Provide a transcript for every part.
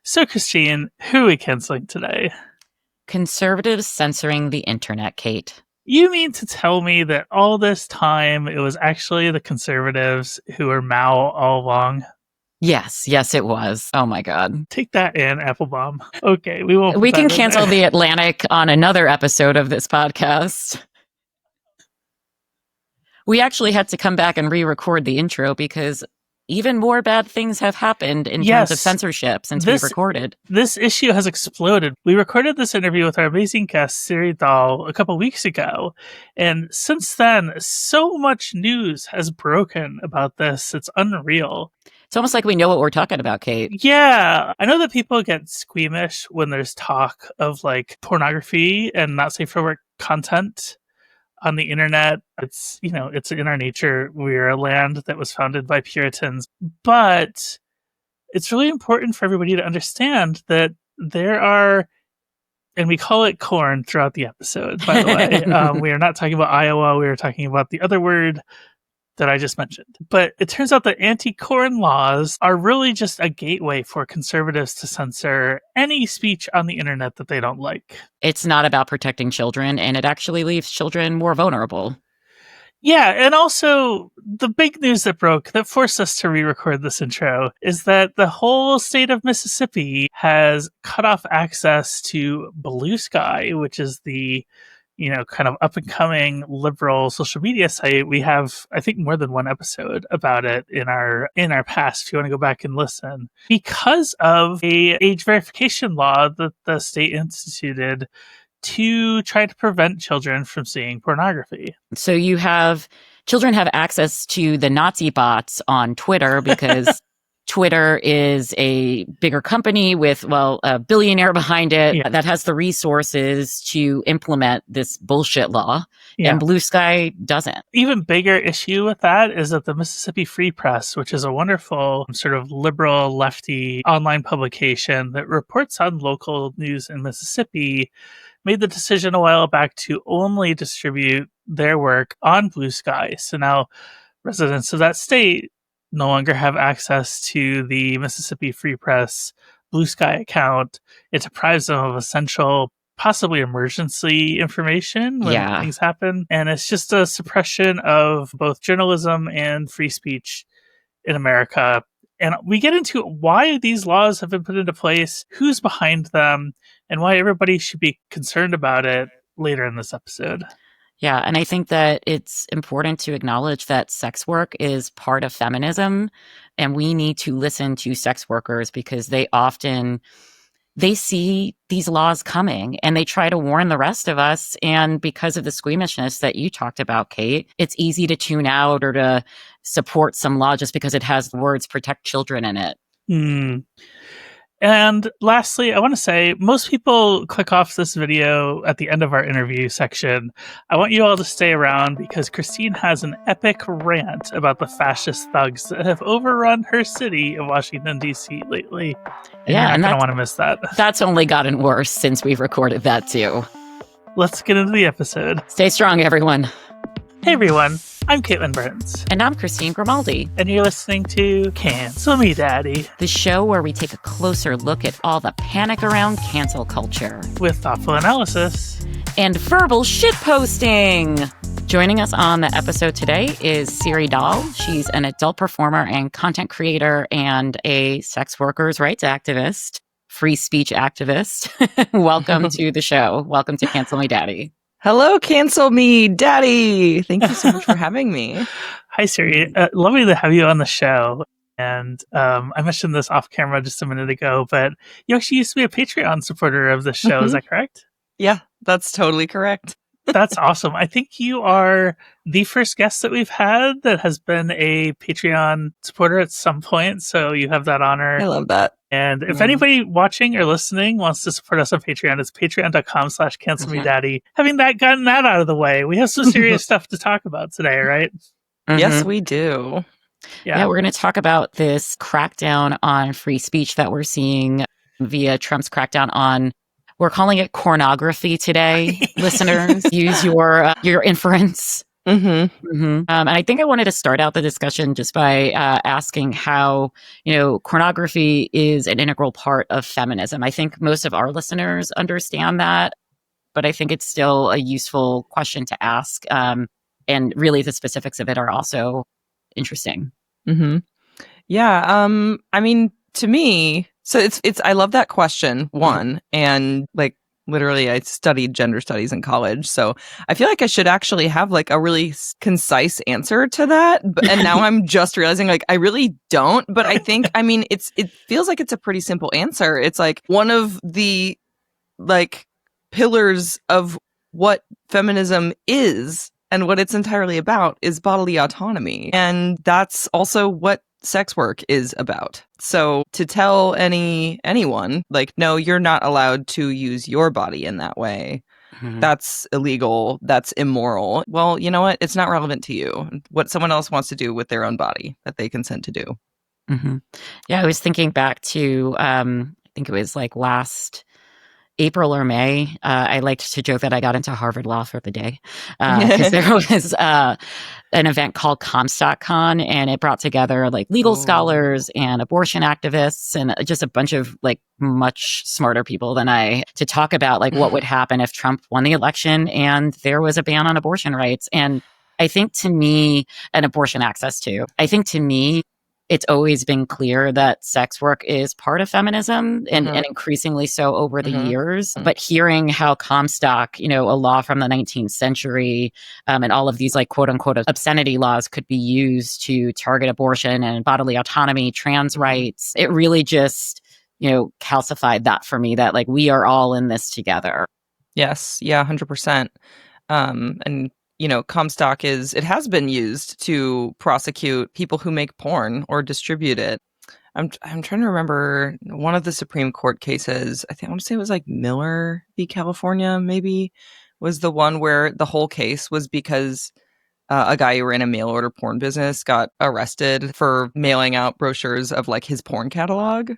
So, Christine, who are we canceling today? Conservatives censoring the internet, Kate. You mean to tell me that all this time it was actually the conservatives who were Mao all along? Yes, it was. Oh my God. Take that in, Applebaum. Okay, we won't. We can cancel The Atlantic on another episode of this podcast. We actually had to come back and re-record the intro because even more bad things have happened in terms of censorship since we recorded. This issue has exploded. We recorded this interview with our amazing guest, Siri Dahl, a couple weeks ago. And since then, so much news has broken about this. It's unreal. It's almost like we know what we're talking about, Kate. Yeah. I know that people get squeamish when there's talk of like pornography and not safe for work content on the internet. It's, it's in our nature. We're a land that was founded by Puritans, but it's really important for everybody to understand that there are, and we call it corn throughout the episode, by the way. We are not talking about Iowa. We are talking about the other word that I just mentioned. But it turns out that anti-corn laws are really just a gateway for conservatives to censor any speech on the internet that they don't like. It's not about protecting children, and it actually leaves children more vulnerable. Yeah, and also the big news that broke that forced us to re-record this intro is that the whole state of Mississippi has cut off access to Bluesky, which is the kind of up and coming liberal social media site. We have, I think, more than one episode about it in our past, if you want to go back and listen, because of a age verification law that the state instituted to try to prevent children from seeing pornography. So children have access to the Nazi bots on Twitter because Twitter is a bigger company with, a billionaire behind it that has the resources to implement this bullshit law. Yeah. And Bluesky doesn't. Even bigger issue with that is that the Mississippi Free Press, which is a wonderful sort of liberal lefty online publication that reports on local news in Mississippi, made the decision a while back to only distribute their work on Bluesky. So now residents of that state no longer have access to the Mississippi Free Press Bluesky account. It deprives them of essential, possibly emergency information when things happen. And it's just a suppression of both journalism and free speech in America. And we get into why these laws have been put into place, who's behind them, and why everybody should be concerned about it later in this episode. Yeah, and I think that it's important to acknowledge that sex work is part of feminism, and we need to listen to sex workers because they see these laws coming and they try to warn the rest of us. And because of the squeamishness that you talked about, Kate, it's easy to tune out or to support some law just because it has the words protect children in it. And lastly, I want to say most people click off this video at the end of our interview section. I want you all to stay around because Christine has an epic rant about the fascist thugs that have overrun her city of Washington, D.C. lately. And you're not going to want to miss that. That's only gotten worse since we've recorded that too. Let's get into the episode. Stay strong, everyone. Hey, everyone. I'm Caitlin Burns. And I'm Christine Grimaldi. And you're listening to Cancel Me Daddy, the show where we take a closer look at all the panic around cancel culture. With thoughtful analysis. And verbal shitposting. Joining us on the episode today is Siri Dahl. She's an adult performer and content creator and a sex workers' rights activist, free speech activist. Welcome to the show. Welcome to Cancel Me Daddy. Hello, Cancel Me Daddy. Thank you so much for having me. Hi, Siri. Lovely to have you on the show. And I mentioned this off camera just a minute ago, but you actually used to be a Patreon supporter of the show. Mm-hmm. Is that correct? Yeah, that's totally correct. That's awesome. I think you are the first guest that we've had that has been a Patreon supporter at some point. So you have that honor. I love that. And if anybody watching or listening wants to support us on Patreon, it's patreon.com/cancelmedaddy. Having gotten that out of the way, we have some serious stuff to talk about today, right? Mm-hmm. Yes, we do. Yeah, we're going to talk about this crackdown on free speech that we're seeing via Trump's crackdown on, we're calling it cornography today. Listeners, use your inference. And I think I wanted to start out the discussion just by asking how, pornography is an integral part of feminism. I think most of our listeners understand that, but I think it's still a useful question to ask. And really, the specifics of it are also interesting. Yeah. I mean, to me, so it's I love that question, one, and like literally I studied gender studies in college, so I feel like I should actually have like a really concise answer to that. And now I'm just realizing like I really don't, but I think, I mean, it feels like it's a pretty simple answer. It's like one of the like pillars of what feminism is and what it's entirely about is bodily autonomy. And that's also what sex work is about. So to tell anyone like, no, you're not allowed to use your body in that way, that's illegal, that's immoral. Well, you know what? It's not relevant to you. What someone else wants to do with their own body that they consent to do. Yeah, I was thinking back to, I think it was like last April or May. I liked to joke that I got into Harvard Law for the day because there was an event called Comstock-Con, and it brought together like legal scholars and abortion activists and just a bunch of like much smarter people than I to talk about like what would happen if Trump won the election and there was a ban on abortion rights. And I think to me, and abortion access too, I think to me, it's always been clear that sex work is part of feminism and increasingly so over the years. But hearing how Comstock, a law from the 19th century, and all of these like quote unquote obscenity laws could be used to target abortion and bodily autonomy, trans rights, it really just, calcified that for me that like we are all in this together. Yes. Yeah, 100%. And Comstock it has been used to prosecute people who make porn or distribute it. I'm trying to remember one of the Supreme Court cases. I want to say it was like Miller v. California, maybe, was the one where the whole case was because a guy who ran a mail order porn business got arrested for mailing out brochures of like his porn catalog.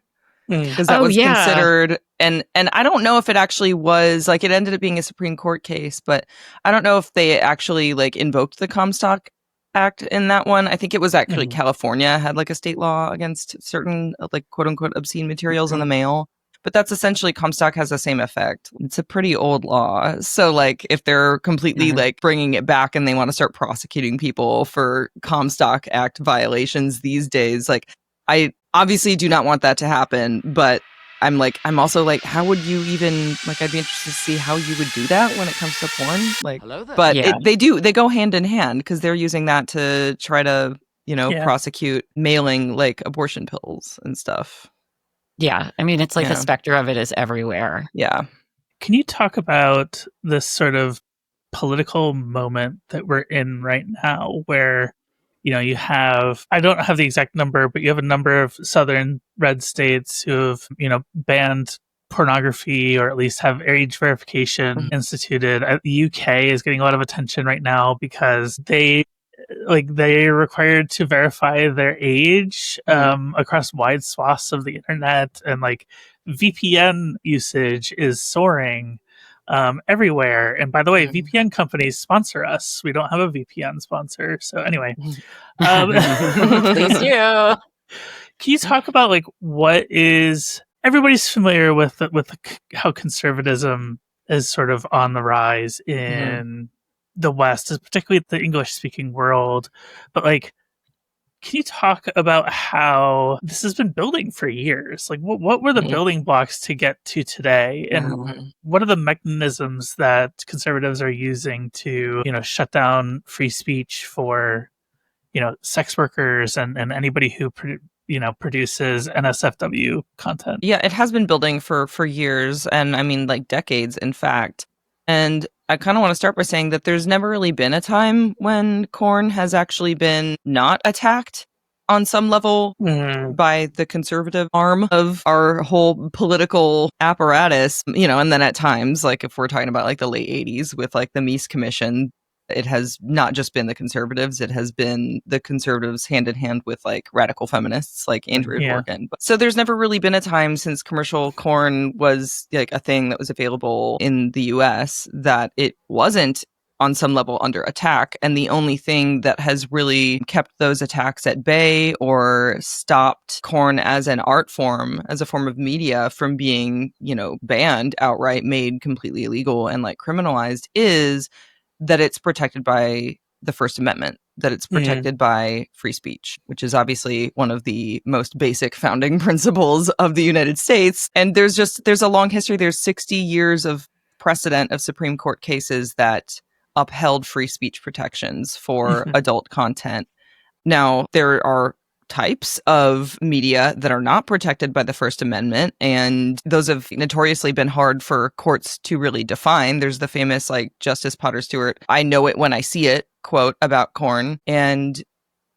Because that was considered, and I don't know if it actually was, like, it ended up being a Supreme Court case, but I don't know if they actually, like, invoked the Comstock Act in that one. I think it was actually California had, like, a state law against certain, like, quote-unquote obscene materials in the mail. But that's essentially, Comstock has the same effect. It's a pretty old law. So, like, if they're completely, like, bringing it back and they want to start prosecuting people for Comstock Act violations these days, like, I obviously do not want that to happen, but I'm also like, how would you even, like, I'd be interested to see how you would do that when it comes to porn. Like, but they go hand in hand because they're using that to try to, prosecute mailing like abortion pills and stuff. Yeah. I mean, it's like the specter of it is everywhere. Yeah. Can you talk about this sort of political moment that we're in right now where, you have, I don't have the exact number, but you have a number of southern red states who have, banned pornography or at least have age verification instituted. The UK is getting a lot of attention right now because they're required to verify their age across wide swaths of the internet, and like VPN usage is soaring everywhere. And by the way, VPN companies sponsor us. We don't have a VPN sponsor. So anyway, please do. Can you talk about like what is, everybody's familiar with how conservatism is sort of on the rise in the West, particularly the English speaking world. But like, can you talk about how this has been building for years? Like, what were the building blocks to get to today? And what are the mechanisms that conservatives are using to, shut down free speech for, sex workers and anybody who, produces NSFW content? Yeah, it has been building for years. And I mean, like decades, in fact. And I kind of want to start by saying that there's never really been a time when corn has actually been not attacked on some level by the conservative arm of our whole political apparatus, and then at times, like if we're talking about like the late 80s with like the Meese Commission, it has not just been the conservatives, it has been the conservatives hand in hand with like radical feminists like Andrea Dworkin. So there's never really been a time since commercial corn was like a thing that was available in the US that it wasn't on some level under attack. And the only thing that has really kept those attacks at bay or stopped corn as an art form, as a form of media from being, banned outright, made completely illegal and like criminalized, is that it's protected by the First Amendment, that it's protected by free speech, which is obviously one of the most basic founding principles of the United States. And there's a long history. There's 60 years of precedent of Supreme Court cases that upheld free speech protections for adult content. Now, there are types of media that are not protected by the First Amendment, and those have notoriously been hard for courts to really define. There's the famous, Justice Potter Stewart, "I know it when I see it" quote about corn. And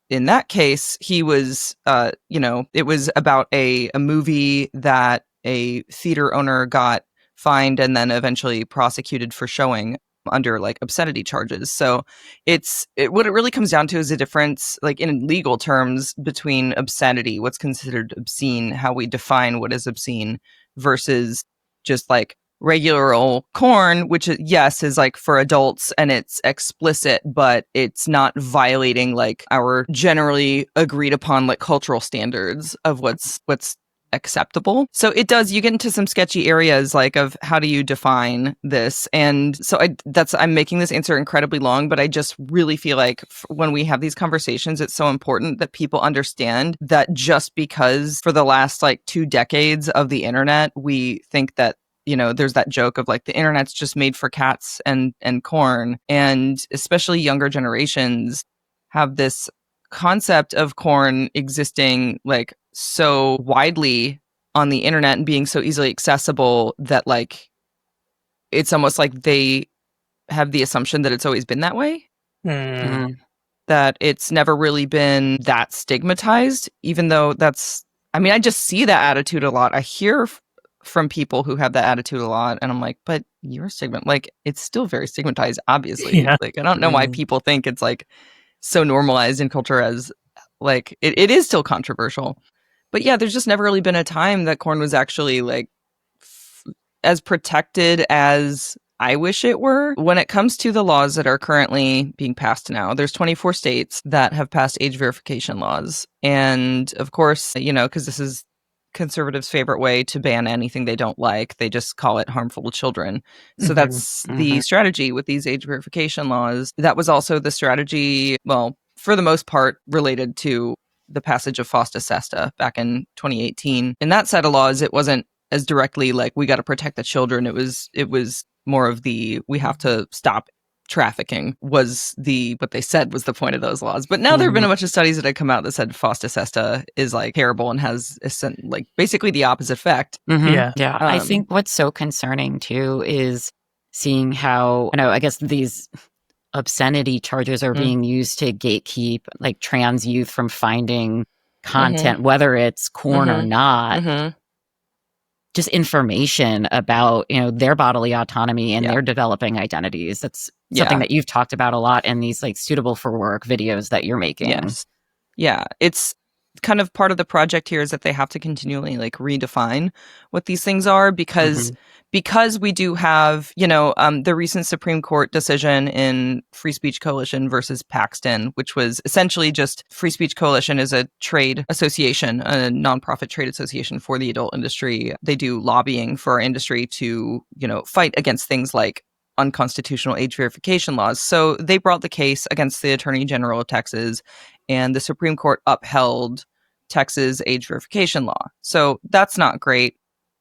in that case, he was, it was about a movie that a theater owner got fined and then eventually prosecuted for showing under obscenity charges. So what it really comes down to is a difference, in legal terms, between obscenity, what's considered obscene, how we define what is obscene, versus just regular old corn, which yes is for adults and it's explicit, but it's not violating our generally agreed upon I'm standards of what's acceptable. So you get into some sketchy areas of how do you define this. And so I'm making this answer incredibly long, but I just really feel like when we have these conversations, it's so important that people understand that just because for the last 2 decades of the internet, we think that there's that joke of the internet's just made for cats and corn, and especially younger generations have this concept of corn existing so widely on the internet and being so easily accessible that it's almost like they have the assumption that it's always been that way. That it's never really been that stigmatized, even though I just see that attitude a lot. I hear from people who have that attitude a lot, and I'm like, but you're it's still very stigmatized, obviously. Yeah. I don't know why people think it's so normalized in culture as it is still controversial. But yeah, there's just never really been a time that corn was actually as protected as I wish it were. When it comes to the laws that are currently being passed now, there's 24 states that have passed age verification laws. And of course, because this is conservatives' favorite way to ban anything they don't like, they just call it harmful to children. So that's the strategy with these age verification laws. That was also the strategy, well, for the most part, related to the passage of FOSTA SESTA back in 2018. In that set of laws, it wasn't as directly we got to protect the children. It was more of we have to stop trafficking was what they said was the point of those laws. But now there have been a bunch of studies that have come out that said FOSTA SESTA is terrible and has basically the opposite effect. Yeah. I think what's so concerning too is seeing how, I guess these obscenity charges are being used to gatekeep trans youth from finding content, whether it's corn or not. Just information about their bodily autonomy and their developing identities. That's something that you've talked about a lot in these suitable for work videos that you're making. Yes. Yeah, it's kind of part of the project here is that they have to continually redefine what these things are, because we do have the recent Supreme Court decision in Free Speech Coalition versus Paxton, which was essentially just Free Speech Coalition is a trade association, a nonprofit trade association for the adult industry. They do lobbying for our industry to fight against things like unconstitutional age verification laws. So they brought the case against the Attorney General of Texas, and the Supreme Court upheld Texas age verification law. So that's not great.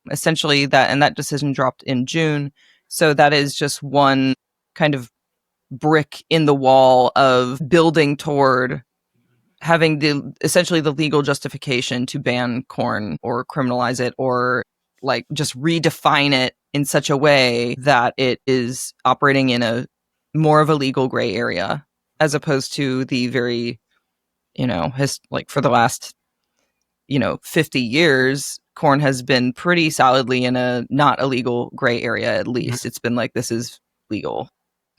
Essentially, that decision dropped in June. So that is just one kind of brick in the wall of building toward having essentially the legal justification to ban corn or criminalize it or just redefine it in such a way that it is operating in a more of a legal gray area, as opposed to the very, for the last, 50 years, corn has been pretty solidly in a not illegal gray area. At least it's been this is legal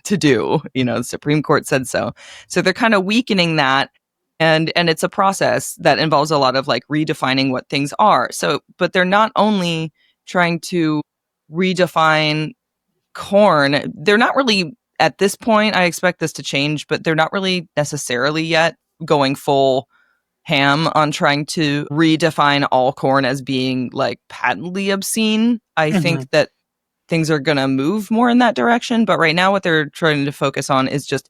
to do, the Supreme Court said so. So they're kind of weakening that. And it's a process that involves a lot of redefining what things are. So, but they're not only trying to redefine corn, they're not really at this point, I expect this to change, but they're not really necessarily yet going full ham on trying to redefine all corn as being like patently obscene. I think that things are going to move more in that direction. But right now, what they're trying to focus on is just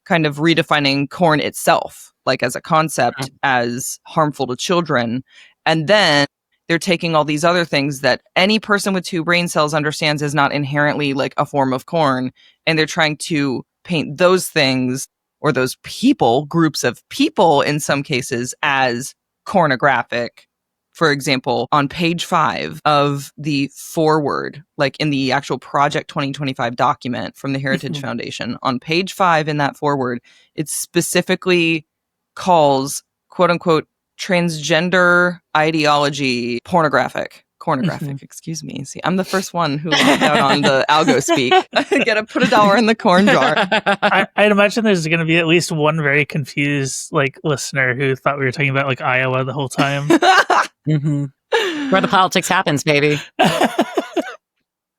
kind of redefining corn itself, like as a concept, as harmful to children. And then they're taking all these other things that any person with 2 brain cells understands is not inherently like a form of corn. And they're trying to paint those things or those people, groups of people in some cases, as cornographic. For example, on page 5 of the foreword, like in the actual Project 2025 document from the Heritage Foundation, on page 5 in that foreword, it specifically calls, quote unquote, transgender ideology pornographic. Excuse me. See, I'm the first one who logged out on the algo speak. I gotta put $1 in the corn jar. I'd imagine there's going to be at least one very confused like listener who thought we were talking about like Iowa the whole time. Where the politics happens, baby.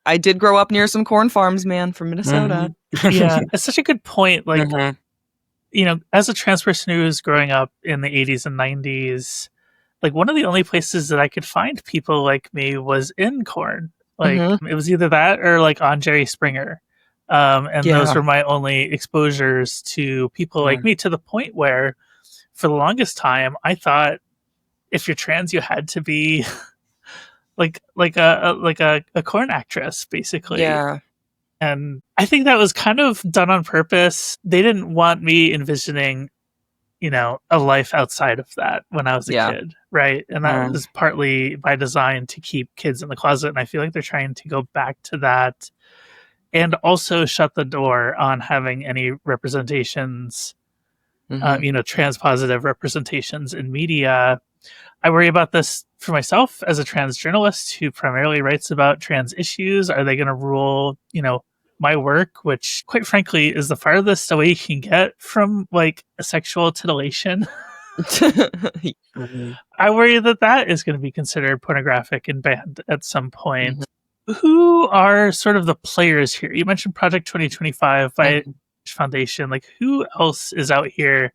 I did grow up near some corn farms, man, from Minnesota. Yeah, it's such a good point. Like, you know, as a trans person who was growing up in the 80s and 90s, like one of the only places that I could find people like me was in corn. Like it was either that or like on Jerry Springer. And those were my only exposures to people like me, to the point where for the longest time, I thought if you're trans, you had to be like a corn actress, basically. Yeah. And I think that was kind of done on purpose. They didn't want me envisioning, you know, a life outside of that when I was a kid, right? And that was partly by design to keep kids in the closet. And I feel like they're trying to go back to that and also shut the door on having any representations, you know, trans positive representations in media. I worry about this for myself as a trans journalist who primarily writes about trans issues. Are they going to rule, you know, my work, which quite frankly is the farthest away you can get from like a sexual titillation? I worry that that is going to be considered pornographic and banned at some point. Who are sort of the players here? You mentioned Project 2025 by Foundation. Like, who else is out here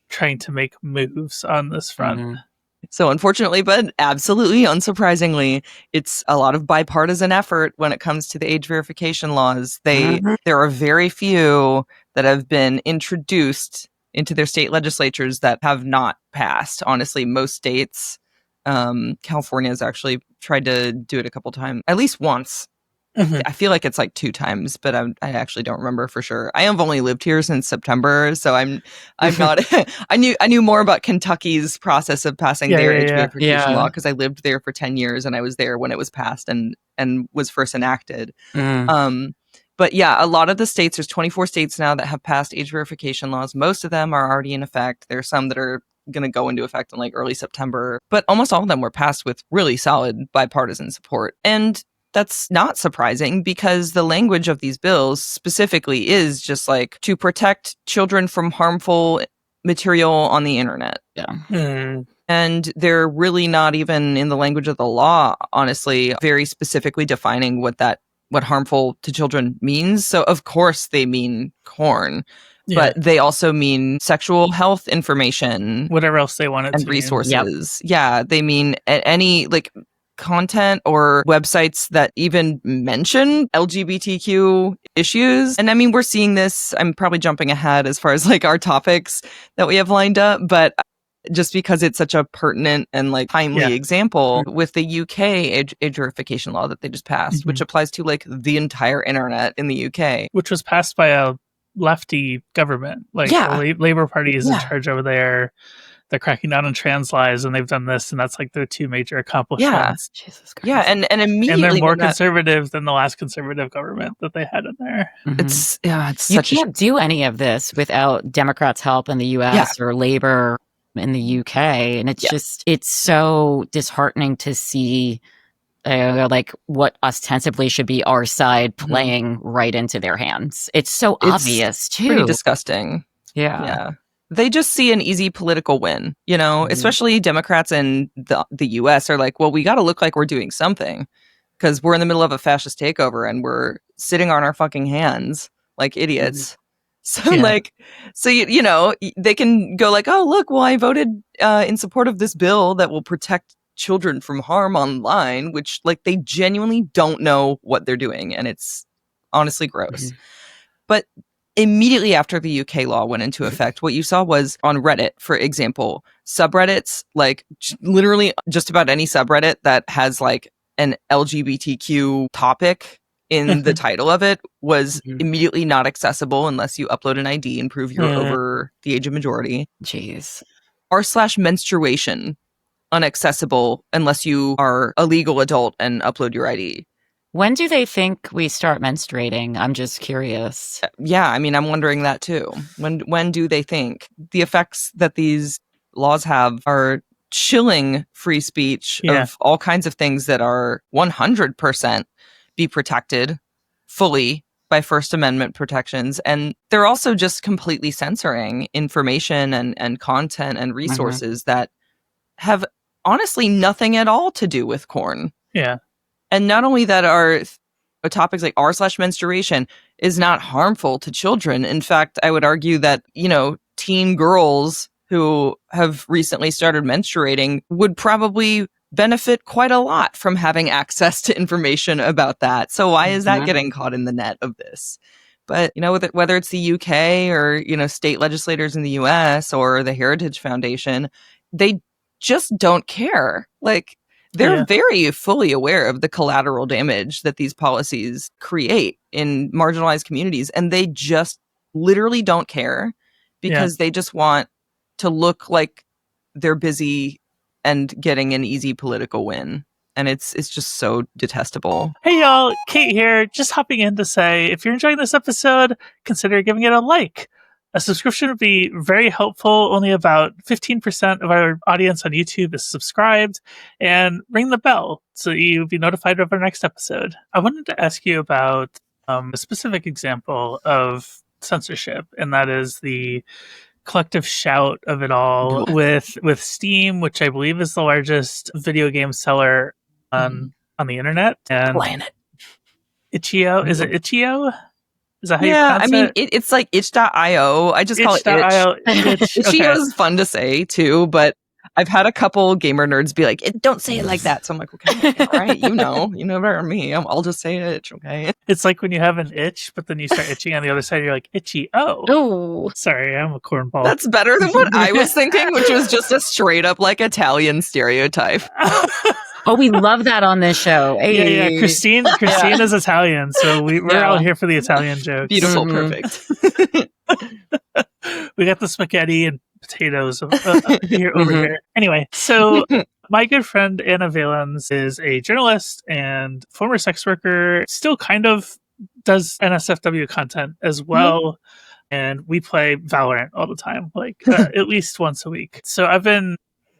trying to make moves on this front? So unfortunately, but absolutely unsurprisingly, it's a lot of bipartisan effort when it comes to the age verification laws. There are very few that have been introduced into their state legislatures that have not passed. Honestly, most states, California has actually tried to do it a couple times, at least once. I feel like it's like 2 times, but I actually don't remember for sure. I have only lived here since September, so I'm not. I knew more about Kentucky's process of passing their age verification law because I lived there for 10 years and I was there when it was passed and was first enacted. But yeah, a lot of the states, there's 24 states now that have passed age verification laws. Most of them are already in effect. There are some that are going to go into effect in like early September, but almost all of them were passed with really solid bipartisan support. And that's not surprising because the language of these bills specifically is just like to protect children from harmful material on the internet. And they're really not even in the language of the law, honestly, very specifically defining what harmful to children means. So of course they mean corn, but they also mean sexual health information, whatever else they wanted and to resources. Yeah, they mean any like content or websites that even mention LGBTQ issues. And I mean, we're seeing this, I'm probably jumping ahead as far as like our topics that we have lined up, but just because it's such a pertinent and like timely example with the UK age verification law that they just passed, which applies to like the entire internet in the UK. Which was passed by a lefty government. Like the Labour Party is in charge over there. They're cracking down on trans lives, and they've done this, and that's like their 2 major accomplishments. Jesus Christ. Yeah, and immediately, and they're more conservative than the last conservative government that they had in there. It's you can't do any of this without Democrats' help in the U.S. or Labor in the UK, and it's just it's so disheartening to see like what ostensibly should be our side playing right into their hands. It's so obvious too. Pretty disgusting. Yeah. They just see an easy political win, you know, especially Democrats in the US are like, well, we got to look like we're doing something because we're in the middle of a fascist takeover and we're sitting on our fucking hands. like idiots. So Yeah. you know, they can go like, oh, look, well, I voted in support of this bill that will protect children from harm online, which like they genuinely don't know what they're doing. And it's honestly gross. But immediately after the UK law went into effect, what you saw was on Reddit, for example, subreddits, like literally just about any subreddit that has like an LGBTQ topic in the title of it was immediately not accessible unless you upload an ID and prove you're over the age of majority. Jeez. r/menstruation, unaccessible unless you are a legal adult and upload your ID. When do they think we start menstruating? I'm just curious. Yeah, I mean, I'm wondering that too. When do they think? The effects that these laws have are chilling free speech of all kinds of things that are 100% be protected fully by First Amendment protections. And they're also just completely censoring information and content and resources that have honestly nothing at all to do with corn. Yeah. And not only that, are topics like r/menstruation is not harmful to children. In fact, I would argue that, you know, teen girls who have recently started menstruating would probably benefit quite a lot from having access to information about that. So why is that getting caught in the net of this? But, you know, whether it's the UK or, you know, state legislators in the US or the Heritage Foundation, they just don't care. Like, they're very fully aware of the collateral damage that these policies create in marginalized communities. And they just literally don't care because they just want to look like they're busy and getting an easy political win. And it's just so detestable. Hey y'all, Kate here, just hopping in to say, if you're enjoying this episode, consider giving it a like. A subscription would be very helpful. Only about 15% of our audience on YouTube is subscribed. And ring the bell so you'll be notified of our next episode. I wanted to ask you about a specific example of censorship, and that is the collective shout of it all with Steam, which I believe is the largest video game seller on the internet. And Planet. Itch.io, is it Itch.io? Is that how you Yeah, I pronounce mean, it? it's like itch.io. I just call it Itch.io. itch. Itch.io is fun to say too, but I've had a couple gamer nerds be like, don't say it like that. So I'm like, okay, all right, you know better than me. I'll just say itch, okay? It's like when you have an itch, but then you start itching on the other side, you're like, itchy. Oh, sorry, I'm a cornball. That's better than what I was thinking, which was just a straight up like Italian stereotype. Oh, we love that on this show. Hey. Yeah. Christine is Italian, so we're all here for the Italian jokes. Beautiful, perfect. We got the spaghetti and potatoes over here. Anyway, so my good friend Anna Valens is a journalist and former sex worker, still kind of does NSFW content as well. And we play Valorant all the time, like at least once a week. So I've been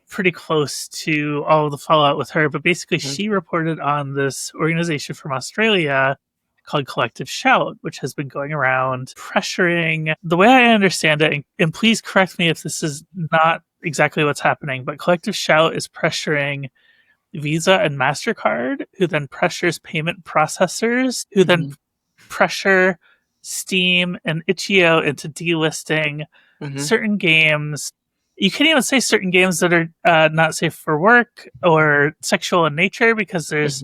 pretty close to all of the fallout with her, but basically she reported on this organization from Australia called Collective Shout, which has been going around pressuring, the way I understand it, and please correct me if this is not exactly what's happening, but Collective Shout is pressuring Visa and Mastercard, who then pressures payment processors, who then pressure Steam and Itch.io into delisting certain games. You can't even say certain games that are not safe for work or sexual in nature, because there's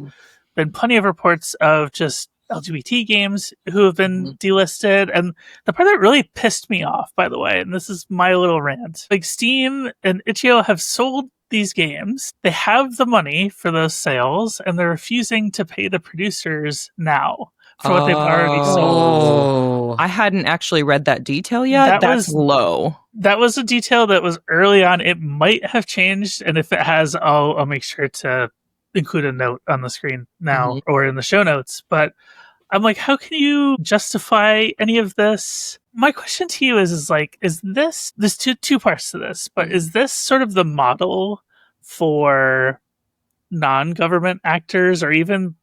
been plenty of reports of just LGBT games who have been delisted. And the part that really pissed me off, by the way, and this is my little rant, like Steam and Itch.io have sold these games. They have the money for those sales, and they're refusing to pay the producers now for what they've already sold. I hadn't actually read that detail yet. That's low. That was a detail that was early on. It might have changed, and if it has, I'll make sure to include a note on the screen now or in the show notes. But I'm like, how can you justify any of this? My question to you is like, is this, there's two parts to this, but is this sort of the model for non-government actors or even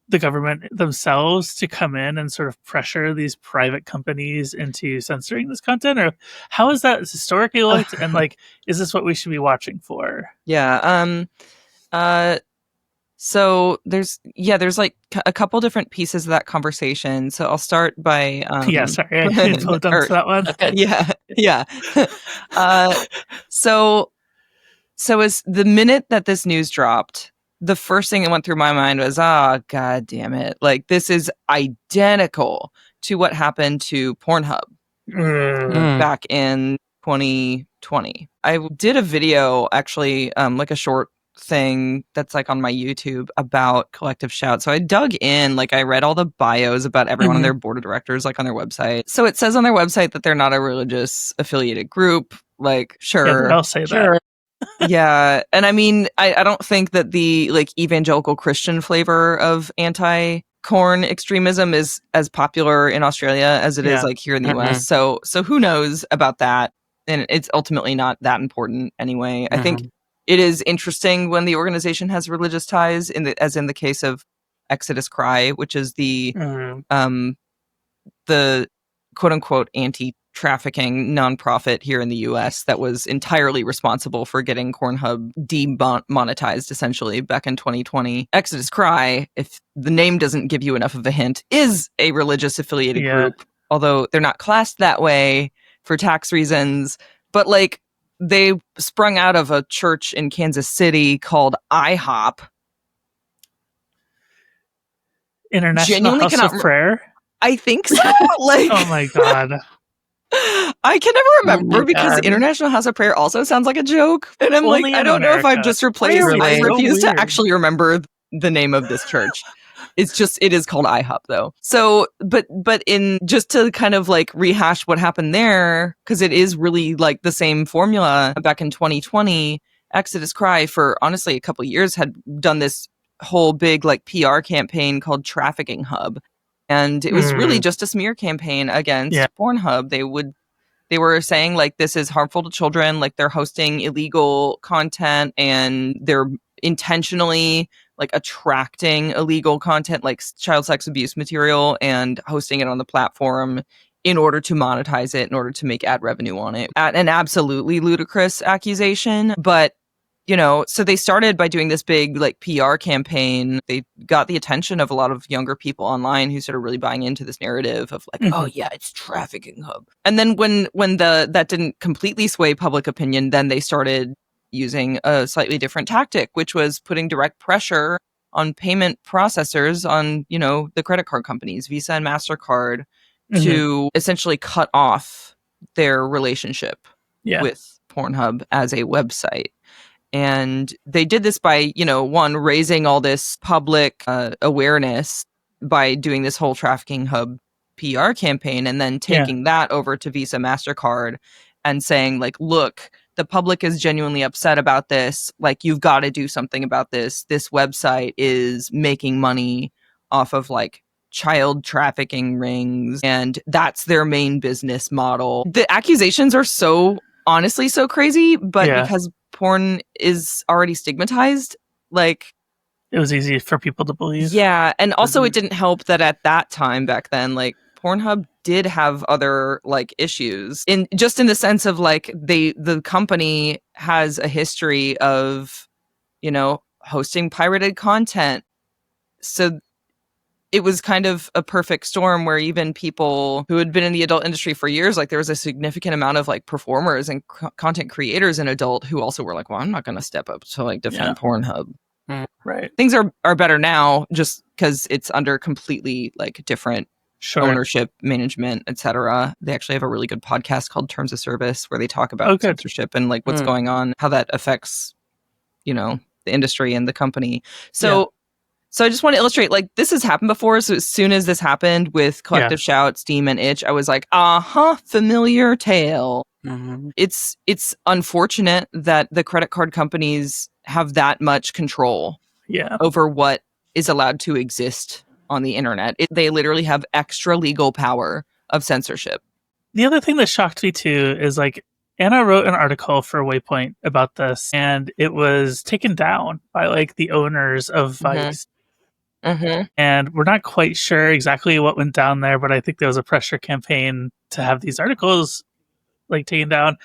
the government themselves to come in and sort of pressure these private companies into censoring this content? Or how has that historically looked? And like, is this what we should be watching for? Yeah. So there's like a couple different pieces of that conversation. So I'll start by Yeah, sorry, I didn't pull jump to that one. yeah. So as the minute that this news dropped, the first thing that went through my mind was, God damn it. Like, this is identical to what happened to Pornhub back in 2020. I did a video, actually, like a short thing that's like on my YouTube about Collective Shout. So I dug in, like I read all the bios about everyone on their board of directors, like on their website. So it says on their website that they're not a religious affiliated group. Like, sure. Yeah, I'll say that. Yeah. And I mean, I don't think that the like evangelical Christian flavor of anti-corn extremism is as popular in Australia as it is like here in the US. So who knows about that? And it's ultimately not that important anyway. I think it is interesting when the organization has religious ties, as in the case of Exodus Cry, which is the quote unquote anti-trafficking nonprofit here in the US that was entirely responsible for getting Pornhub demonetized essentially back in 2020. Exodus Cry, if the name doesn't give you enough of a hint, is a religious affiliated group, although they're not classed that way for tax reasons. But like, they sprung out of a church in Kansas City called IHOP. International House of Prayer? I think so. Like, oh my God. I can never remember because International House of Prayer also sounds like a joke. And I'm Only like, I don't know if I've just replaced it. I refuse to actually remember the name of this church. It is called IHOP though. So, but in just to kind of like rehash what happened there, because it is really like the same formula back in 2020, Exodus Cry for honestly a couple of years had done this whole big like PR campaign called Trafficking Hub. And it was really just a smear campaign against Pornhub. They were saying like this is harmful to children, like they're hosting illegal content and they're intentionally like attracting illegal content like child sex abuse material and hosting it on the platform in order to monetize it, in order to make ad revenue on it. An absolutely ludicrous accusation, but you know, so they started by doing this big like PR campaign. They got the attention of a lot of younger people online who started really buying into this narrative of like, oh yeah, it's trafficking hub. And then when that didn't completely sway public opinion, then they started using a slightly different tactic, which was putting direct pressure on payment processors, on, you know, the credit card companies, Visa and Mastercard, to essentially cut off their relationship with Pornhub as a website. And they did this by, you know, one, raising all this public awareness by doing this whole Trafficking Hub PR campaign, and then taking that over to Visa, MasterCard and saying like, look, the public is genuinely upset about this. Like, you've got to do something about this. This website is making money off of like child trafficking rings, and that's their main business model. The accusations are honestly so crazy, but because porn is already stigmatized, like, it was easy for people to believe. Yeah, and also it didn't help that at that time back then, like, Pornhub did have other like issues in the sense of like the company has a history of, you know, hosting pirated content. So it was kind of a perfect storm where even people who had been in the adult industry for years, like there was a significant amount of like performers and content creators in adult who also were like, well, I'm not going to step up to like defend Pornhub. Right. Things are better now just because it's under completely like different ownership, management, etc. They actually have a really good podcast called Terms of Service where they talk about censorship and like what's going on, how that affects, you know, the industry and the company. So I just want to illustrate, like, this has happened before. So as soon as this happened with Collective Shout, Steam, and Itch, I was like, familiar tale. It's unfortunate that the credit card companies have that much control over what is allowed to exist on the internet. They literally have extra legal power of censorship. The other thing that shocked me too is like, Anna wrote an article for Waypoint about this, and it was taken down by like the owners of Vice. And we're not quite sure exactly what went down there, but I think there was a pressure campaign to have these articles like taken down.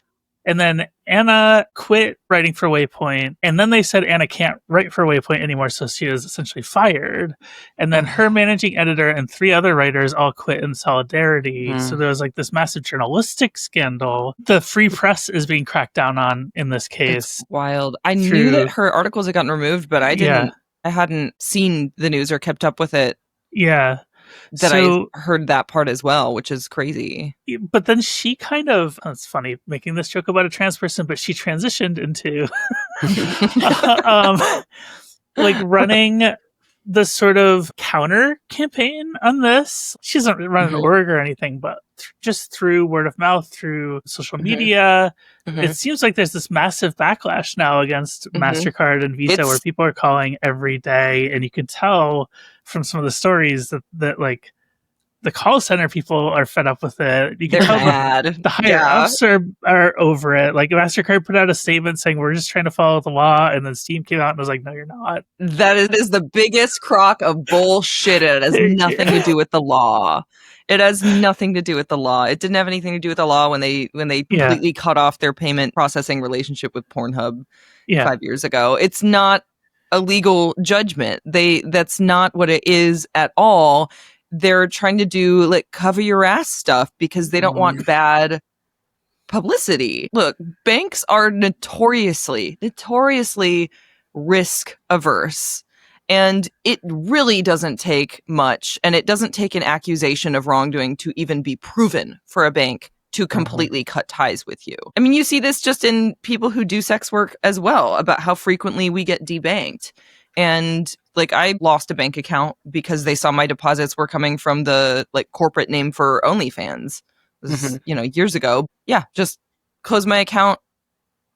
And then Anna quit writing for Waypoint. And then they said Anna can't write for Waypoint anymore. So she was essentially fired. And then her managing editor and 3 other writers all quit in solidarity. So there was like this massive journalistic scandal. The free press is being cracked down on in this case. It's wild. I knew that her articles had gotten removed, but I didn't. I hadn't seen the news or kept up with it. Yeah. That I heard that part as well, which is crazy. But then she kind of, it's funny making this joke about a trans person, but she transitioned into like running the sort of counter campaign on this. She doesn't run an org or anything, but just through word of mouth, through social media, it seems like there's this massive backlash now against MasterCard and Visa where people are calling every day. And you can tell from some of the stories that like the call center people are fed up with it. You can tell the higher ups are over it. Like MasterCard put out a statement saying we're just trying to follow the law, and then Steam came out and was like, "No, you're not." That is the biggest crock of bullshit. It has nothing to do with the law. It has nothing to do with the law. It didn't have anything to do with the law when they completely cut off their payment processing relationship with Pornhub 5 years ago. It's not a legal judgment. That's not what it is at all. They're trying to do like cover your ass stuff because they don't want bad publicity. Look, banks are notoriously risk averse. And it really doesn't take much. And it doesn't take an accusation of wrongdoing to even be proven for a bank to completely cut ties with you. I mean, you see this just in people who do sex work as well, about how frequently we get debanked. And like, I lost a bank account because they saw my deposits were coming from the like corporate name for OnlyFans. This is, years ago. Yeah, just close my account.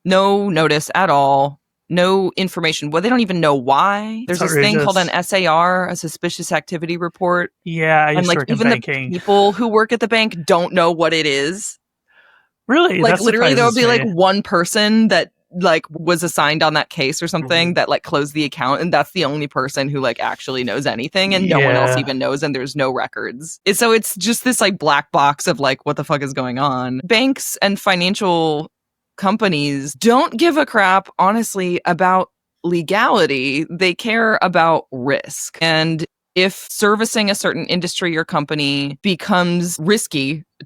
No notice at all. No information. Well, they don't even know why. There's this thing called an SAR, a suspicious activity report. Yeah, I used to work in banking. The people who work at the bank don't know what it is. Really? Like literally, there will be like one person that like was assigned on that case or something that like closed the account, and that's the only person who like actually knows anything, and no one else even knows, and there's no records. So it's just this like black box of like, what the fuck is going on? Banks and financial companies don't give a crap, honestly, about legality. They care about risk. And if servicing a certain industry or company becomes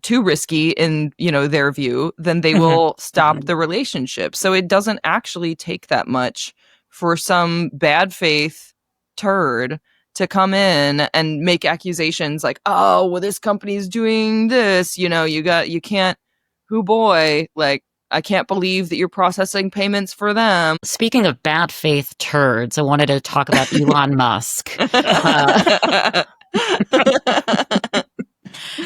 too risky in, their view, then they will stop the relationship. So it doesn't actually take that much for some bad faith turd to come in and make accusations like, oh, well, this company's doing this, like, I can't believe that you're processing payments for them. Speaking of bad faith turds, I wanted to talk about Elon Musk.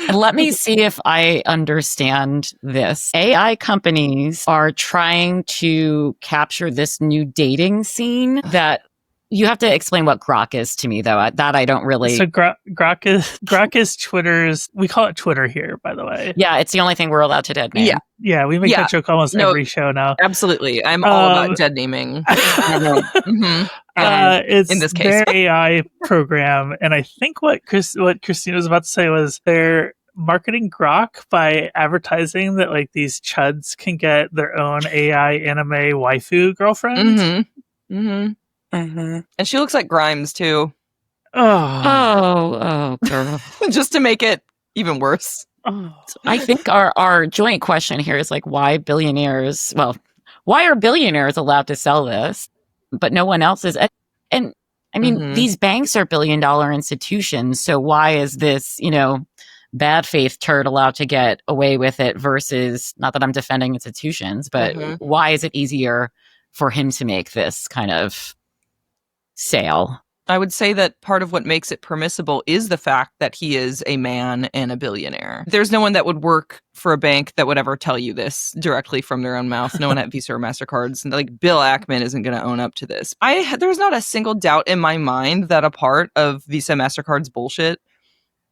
And let me see if I understand this. AI companies are trying to capture this new dating scene that you have to explain what Grok is to me, though. That I don't really. So Grok is Twitter's. We call it Twitter here, by the way. Yeah, it's the only thing we're allowed to dead name. Yeah, we make that joke almost every show now. Absolutely, I'm all about dead naming. It's in this case, their AI program, and I think what Christina was about to say was they're marketing Grok by advertising that like these chuds can get their own AI anime waifu girlfriend. And she looks like Grimes too. Oh, girl! Just to make it even worse. I think our joint question here is like, why are billionaires allowed to sell this, but no one else is? And I mean, these banks are billion-dollar institutions, so why is this, bad faith turd allowed to get away with it versus, not that I'm defending institutions, but why is it easier for him to make this kind of sale? I would say that part of what makes it permissible is the fact that he is a man and a billionaire. There's no one that would work for a bank that would ever tell you this directly from their own mouth. No one at Visa or MasterCards. Like Bill Ackman isn't going to own up to this. There's not a single doubt in my mind that a part of Visa MasterCard's bullshit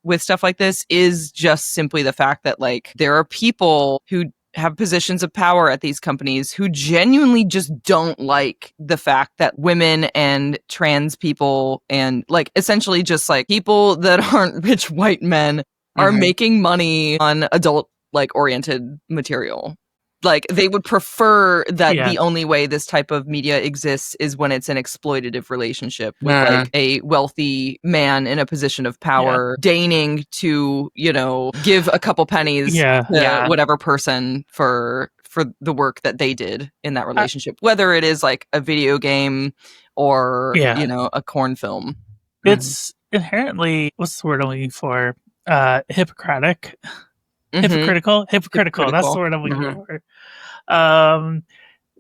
with stuff like this is just simply the fact that like there are people who have positions of power at these companies who genuinely just don't like the fact that women and trans people and like essentially just like people that aren't rich white men are making money on adult like oriented material. Like, they would prefer that Yeah. the only way this type of media exists is when it's an exploitative relationship with like a wealthy man in a position of power deigning to, you know, give a couple pennies to whatever person for the work that they did in that relationship, whether it is like a video game or, you know, a corn film. It's inherently, what's the word I'm looking for? Hypocritical. Hypocritical. That's the word I'm looking for.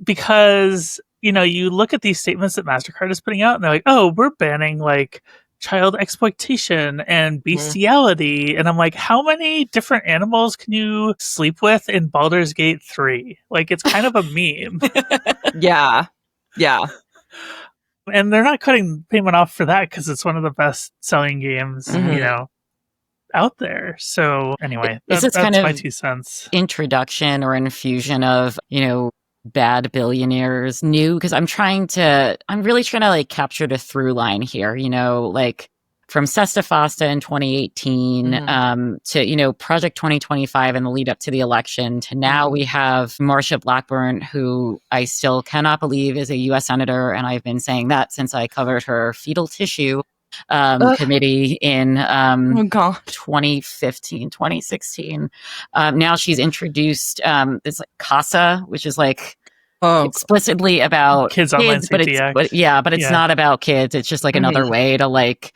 Because, you know, you look at these statements that MasterCard is putting out and they're like, oh, we're banning like child exploitation and bestiality. And I'm like, how many different animals can you sleep with in Baldur's Gate 3? Like, it's kind of a meme. Yeah. And they're not cutting payment off for that because it's one of the best selling games, you know, out there. So anyway, that's kind of my 2 cents. Introduction or infusion of, you know, bad billionaires new, because I'm really trying to like capture the through line here, you know, like from Sesta Fosta in 2018 to, you know, Project 2025 and the lead up to the election to now we have Marsha Blackburn, who I still cannot believe is a US senator. And I've been saying that since I covered her fetal tissue committee in 2015, 2016. Now she's introduced this like CASA, which is like explicitly about kids online safety act. But it's not about kids. It's just like another way to like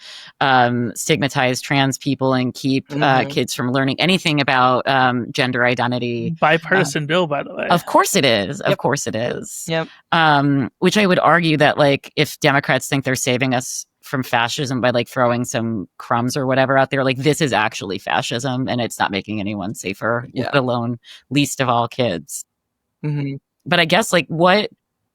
stigmatize trans people and keep kids from learning anything about gender identity. Bipartisan bill, by the way. Of course it is. Of course it is. Yep. Which I would argue that like if Democrats think they're saving us from fascism by like throwing some crumbs or whatever out there, like this is actually fascism and it's not making anyone safer, let alone least of all kids. But I guess like what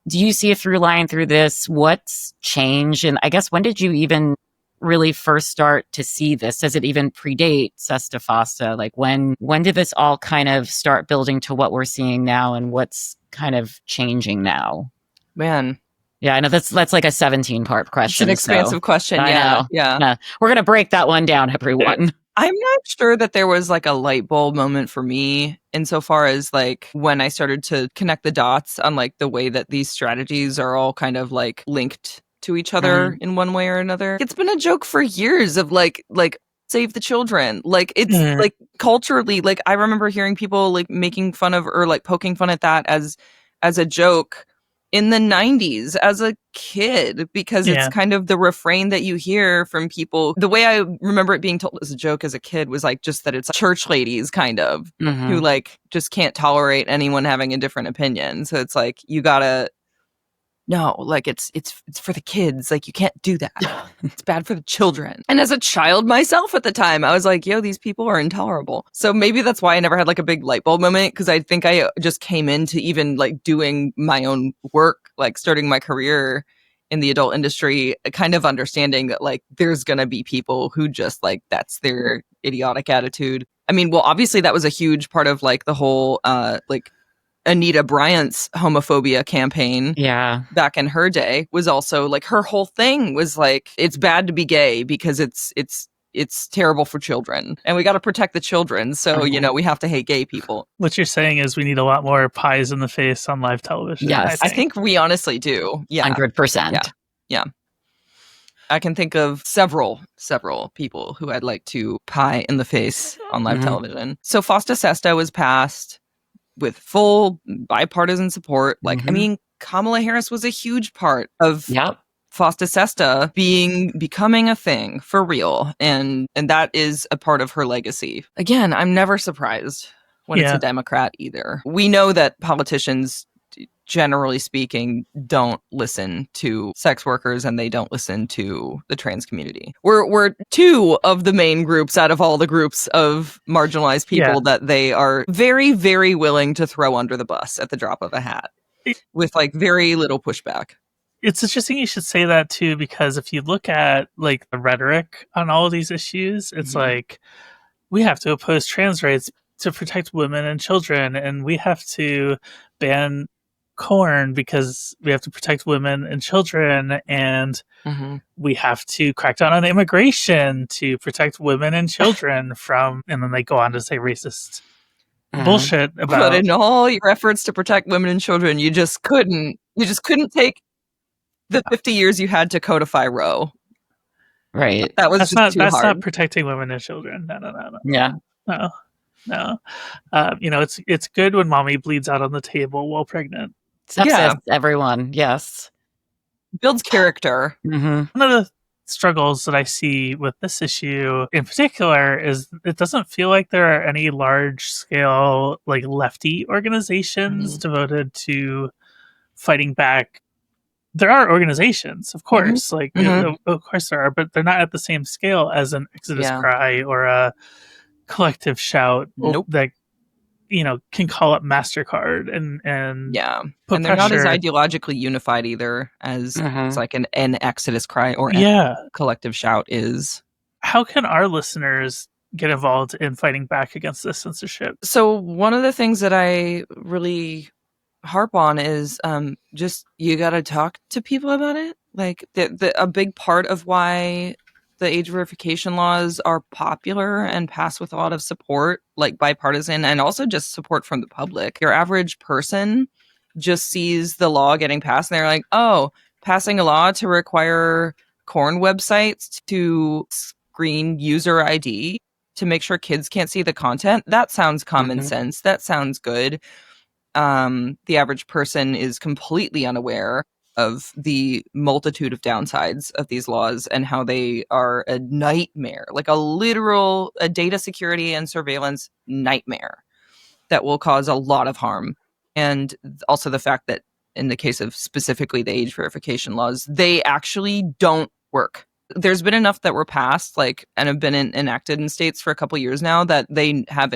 do you see a through line through this? What's changed? And I guess when did you even really first start to see this? Does it even predate Sesta Fosta? Like when did this all kind of start building to what we're seeing now and what's kind of changing now? Man. Yeah, I know that's like a 17-part question. It's an expansive question. Yeah. We're going to break that one down, everyone. I'm not sure that there was like a light bulb moment for me insofar as like when I started to connect the dots on like the way that these strategies are all kind of like linked to each other in one way or another. It's been a joke for years of like save the children. Like it's like culturally, like I remember hearing people like making fun of or like poking fun at that as a joke in the 90s as a kid, because it's kind of the refrain that you hear from people. The way I remember it being told as a joke as a kid was like just that it's church ladies kind of who like just can't tolerate anyone having a different opinion. So it's like, you gotta, no, like it's for the kids. Like you can't do that. It's bad for the children. And as a child myself at the time, I was like, yo, these people are intolerable. So maybe that's why I never had like a big light bulb moment, because I think I just came into even like doing my own work, like starting my career in the adult industry, kind of understanding that like there's gonna be people who just like that's their idiotic attitude. I mean, well, obviously that was a huge part of like the whole like Anita Bryant's homophobia campaign back in her day was also like her whole thing was like, it's bad to be gay because it's terrible for children and we got to protect the children. So, you know, we have to hate gay people. What you're saying is we need a lot more pies in the face on live television. Yes, I think we honestly do. Yeah. 100%. Yeah. I can think of several people who I'd like to pie in the face on live television. So Fosta Sesta was passed with full bipartisan support. Like, I mean, Kamala Harris was a huge part of Fosta Sesta becoming a thing for real. And that is a part of her legacy. Again, I'm never surprised when it's a Democrat either. We know that politicians, generally speaking, don't listen to sex workers and they don't listen to the trans community. We're two of the main groups out of all the groups of marginalized people that they are very, very willing to throw under the bus at the drop of a hat with like very little pushback. It's interesting you should say that too, because if you look at like the rhetoric on all of these issues, it's like we have to oppose trans rights to protect women and children, and we have to ban corn because we have to protect women and children, and we have to crack down on immigration to protect women and children from, and then they go on to say racist bullshit But about. in all your efforts to protect women and children, you just couldn't take the 50 years you had to codify Roe. Right. That was just too That's hard. not protecting women and children. No. Yeah. No. It's good when mommy bleeds out on the table while pregnant. Sepsis, everyone. Yes. Builds character. Mm-hmm. One of the struggles that I see with this issue in particular is it doesn't feel like there are any large scale like lefty organizations devoted to fighting back. There are organizations, of course, of course there are, but they're not at the same scale as an Exodus Cry or a Collective Shout that can call up MasterCard and put and they're not as pressure. ideologically unified either as it's like an Exodus Cry or Collective Shout is. How can our listeners get involved in fighting back against this censorship? So one of the things that I really harp on is just you got to talk to people about it. Like a big part of why the age verification laws are popular and pass with a lot of support, like bipartisan and also just support from the public. Your average person just sees the law getting passed and they're like, oh, passing a law to require corn websites to screen user ID to make sure kids can't see the content. That sounds common sense. That sounds good. The average person is completely unaware of the multitude of downsides of these laws and how they are a nightmare, like a literal data security and surveillance nightmare that will cause a lot of harm. And also the fact that in the case of specifically the age verification laws, they actually don't work. There's been enough that were passed, and have been enacted in states for a couple years now that they have.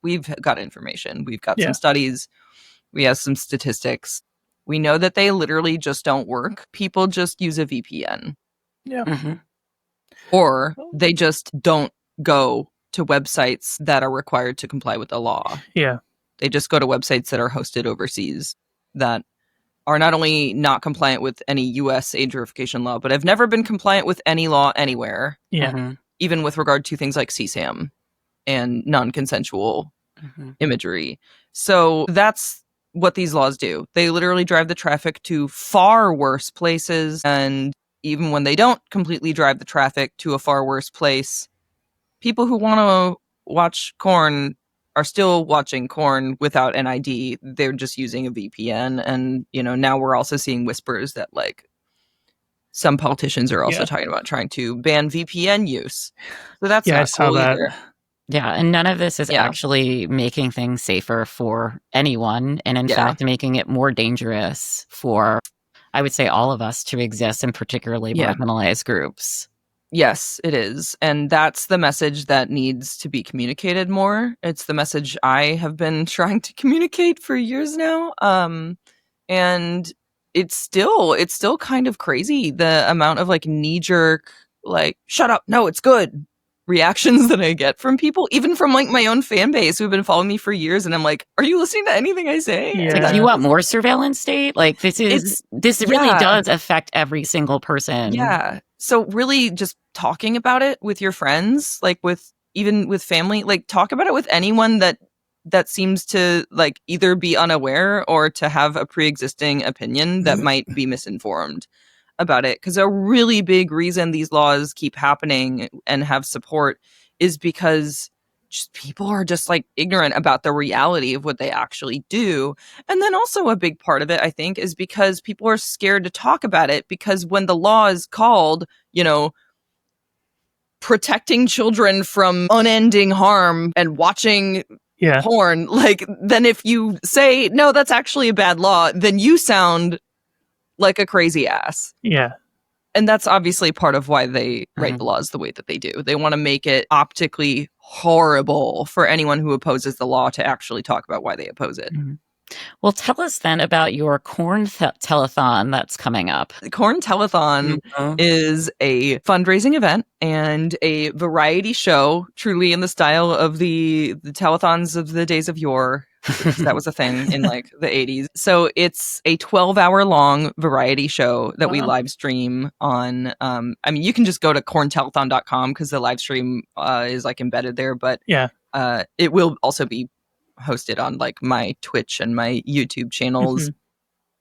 We've got information. We've got some studies. We have some statistics. We know that they literally just don't work. People just use a VPN. Yeah. Or they just don't go to websites that are required to comply with the law. Yeah. They just go to websites that are hosted overseas that are not only not compliant with any U.S. age verification law, but have never been compliant with any law anywhere. Yeah. Even with regard to things like CSAM and non-consensual imagery. So that's what these laws do. They literally drive the traffic to far worse places. And even when they don't completely drive the traffic to a far worse place, people who want to watch corn are still watching corn without an ID. They're just using a VPN. And, now we're also seeing whispers that some politicians are also talking about trying to ban VPN use. So that's not cool either. Yeah, and none of this is actually making things safer for anyone, and in fact, making it more dangerous for, I would say, all of us to exist, and particularly marginalized groups. Yes, it is. And that's the message that needs to be communicated more. It's the message I have been trying to communicate for years now. And it's still kind of crazy, the amount of knee-jerk, shut up, no, it's good reactions that I get from people, even from my own fan base who've been following me for years, and I'm like, are you listening to anything I say? Yeah. You want more surveillance state? This really does affect every single person. Yeah. So really just talking about it with your friends, even with family, talk about it with anyone that seems to either be unaware or to have a pre-existing opinion that might be misinformed about it. Because a really big reason these laws keep happening and have support is because just people are just ignorant about the reality of what they actually do. And then also a big part of it, I think, is because people are scared to talk about it, because when the law is called, protecting children from unending harm and watching porn, then if you say, no, that's actually a bad law, then you sound like a crazy ass. Yeah. And that's obviously part of why they write the laws the way that they do. They want to make it optically horrible for anyone who opposes the law to actually talk about why they oppose it. Well, tell us then about your corn telethon that's coming up. The Corn Telethon is a fundraising event and a variety show, truly in the style of the telethons of the days of yore. That was a thing in the 80s. So it's a 12-hour long variety show that we live stream on. You can just go to corntelethon.com because the live stream is embedded there, but it will also be hosted on like my Twitch and my YouTube channels.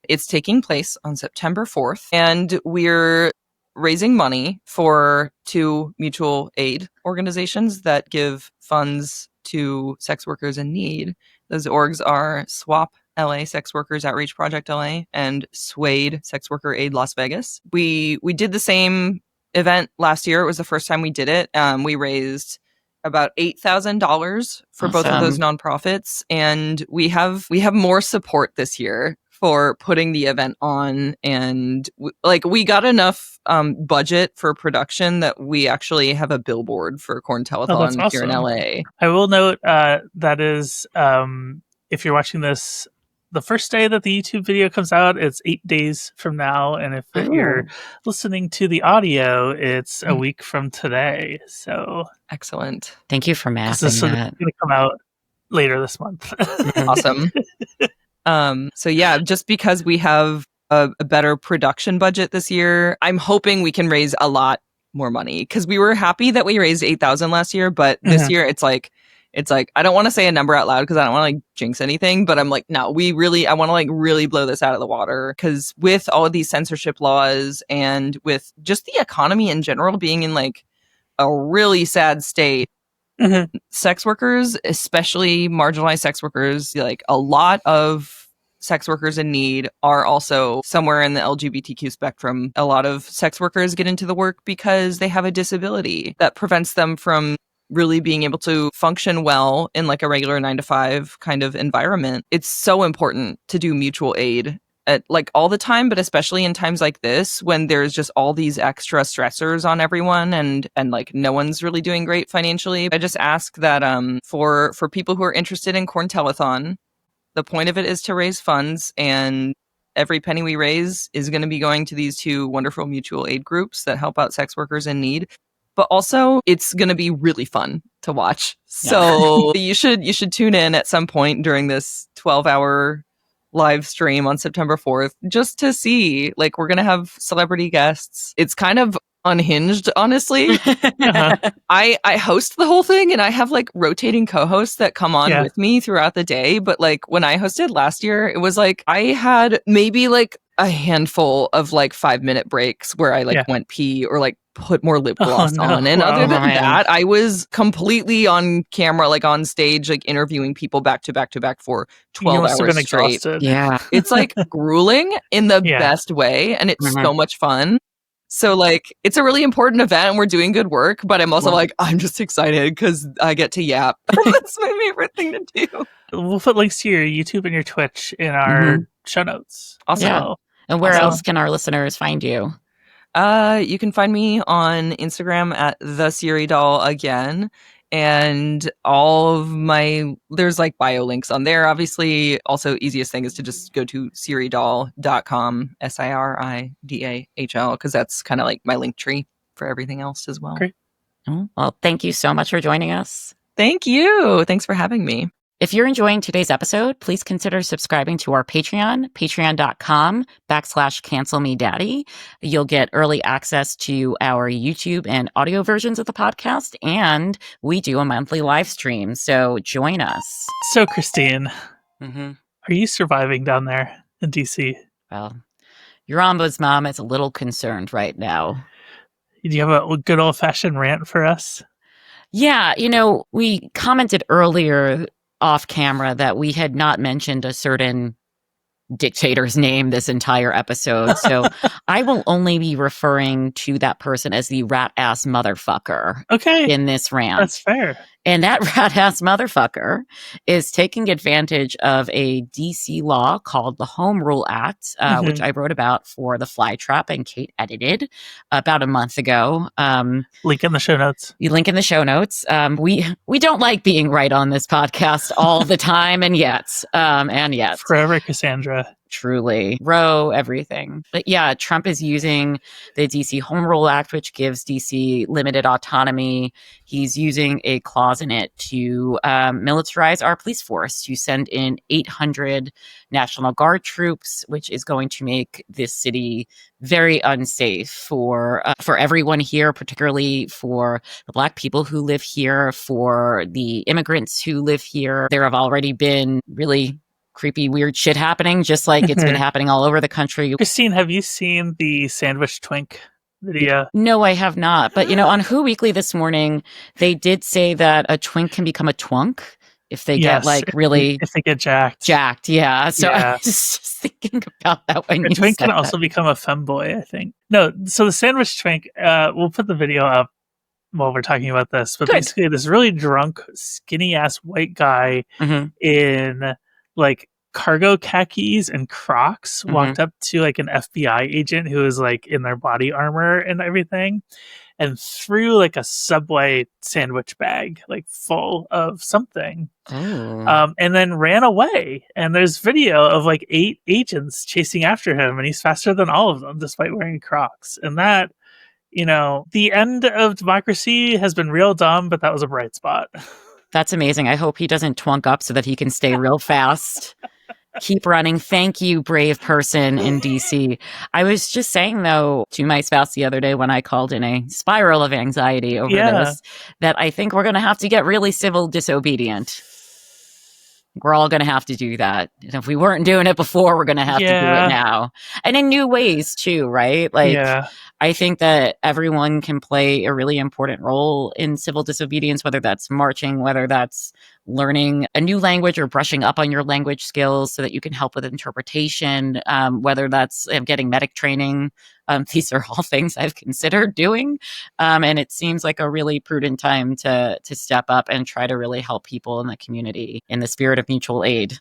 It's taking place on September 4th, and we're raising money for 2 mutual aid organizations that give funds to sex workers in need. Those orgs are SWAP LA, Sex Workers Outreach Project LA, and SWAID, Sex Worker Aid Las Vegas. We did the same event last year. It was the first time we did it. We raised about $8,000 for both of those nonprofits, and we have more support this year for putting the event on, and we got enough budget for production that we actually have a billboard for Corn Telethon here in LA. I will note that is, if you're watching this the first day that the YouTube video comes out, it's 8 days from now, and if you're listening to the audio, it's a week from today. So excellent. Thank you for mapping that. It's going to come out later this month. Awesome. So yeah, just because we have a better production budget this year, I'm hoping we can raise a lot more money, because we were happy that we raised 8,000 last year, but this year it's like I don't want to say a number out loud because I don't want to jinx anything, but I'm like, no, I want to really blow this out of the water, because with all of these censorship laws and with just the economy in general being in a really sad state, sex workers, especially marginalized sex workers, a lot of sex workers in need are also somewhere in the LGBTQ spectrum. A lot of sex workers get into the work because they have a disability that prevents them from really being able to function well in a regular 9-to-5 kind of environment. It's so important to do mutual aid at all the time, but especially in times like this when there's just all these extra stressors on everyone and no one's really doing great financially. I just ask that for people who are interested in Corn Telethon, the point of it is to raise funds, and every penny we raise is going to be going to these 2 wonderful mutual aid groups that help out sex workers in need. But also, it's going to be really fun to watch. Yeah. So you should tune in at some point during this 12-hour live stream on September 4th just to see. We're going to have celebrity guests. It's kind of unhinged, honestly. I host the whole thing, and I have rotating co-hosts that come on with me throughout the day. But when I hosted last year, it was I had maybe a handful of 5-minute breaks where I went pee or put more lip gloss on. And other than that, I was completely on camera, on stage, interviewing people back to back to back for 12 hours straight. Exhausted. Yeah. It's grueling in the best way, and it's so much fun. So it's a really important event and we're doing good work, but I'm also I'm just excited because I get to yap. That's my favorite thing to do. We'll put links to your YouTube and your Twitch in our show notes. Awesome. Yeah. And where else can our listeners find you? You can find me on Instagram at the Siri Dahl again. And all of there's bio links on there. Obviously, also easiest thing is to just go to SiriDahl.com, SIRIDAHL, because that's kind of my link tree for everything else as well. Great. Well, thank you so much for joining us. Thank you. Thanks for having me. If you're enjoying today's episode, please consider subscribing to our Patreon, patreon.com/cancelmedaddy. You'll get early access to our YouTube and audio versions of the podcast, and we do a monthly live stream, so join us. So, Christine, are you surviving down there in DC? Well, your ombudsman is a little concerned right now. Do you have a good old-fashioned rant for us? Yeah, we commented earlier off camera that we had not mentioned a certain dictator's name this entire episode. So I will only be referring to that person as the rat-ass motherfucker in this rant. That's fair. And that rat-ass motherfucker is taking advantage of a DC law called the Home Rule Act, which I wrote about for The Fly Trap and Kate edited about a month ago. Link in the show notes. You link in the show notes. We don't like being right on this podcast all the time, and yet. Forever Cassandra. Truly. Roe, everything. But yeah, Trump is using the DC Home Rule Act, which gives DC limited autonomy. He's using a clause in it to militarize our police force, to send in 800 National Guard troops, which is going to make this city very unsafe for everyone here, particularly for the Black people who live here, for the immigrants who live here. There have already been really creepy, weird shit happening, just like it's been happening all over the country. Christine, have you seen the sandwich twink video? No, I have not. But, on Who Weekly this morning, they did say that a twink can become a twunk if they get really... If they get jacked. Jacked, yeah. So I was just thinking about that when a twink can also become a femboy, I think. No, so the sandwich twink, we'll put the video up while we're talking about this. But basically, this really drunk, skinny-ass white guy in cargo khakis and Crocs walked up to an FBI agent who was in their body armor and everything, and threw a Subway sandwich bag full of something, and then ran away. And there's video of 8 agents chasing after him, and he's faster than all of them despite wearing Crocs. And that, the end of democracy has been real dumb, but that was a bright spot. That's amazing. I hope he doesn't twunk up so that he can stay real fast. Keep running. Thank you, brave person in DC. I was just saying, though, to my spouse the other day when I called in a spiral of anxiety over this, that I think we're going to have to get really civil disobedient. We're all going to have to do that. And if we weren't doing it before, we're going to have to do it now. And in new ways, too, right? I think that everyone can play a really important role in civil disobedience, whether that's marching, whether that's learning a new language or brushing up on your language skills so that you can help with interpretation, whether that's getting medic training. These are all things I've considered doing. And it seems like a really prudent time to step up and try to really help people in the community in the spirit of mutual aid.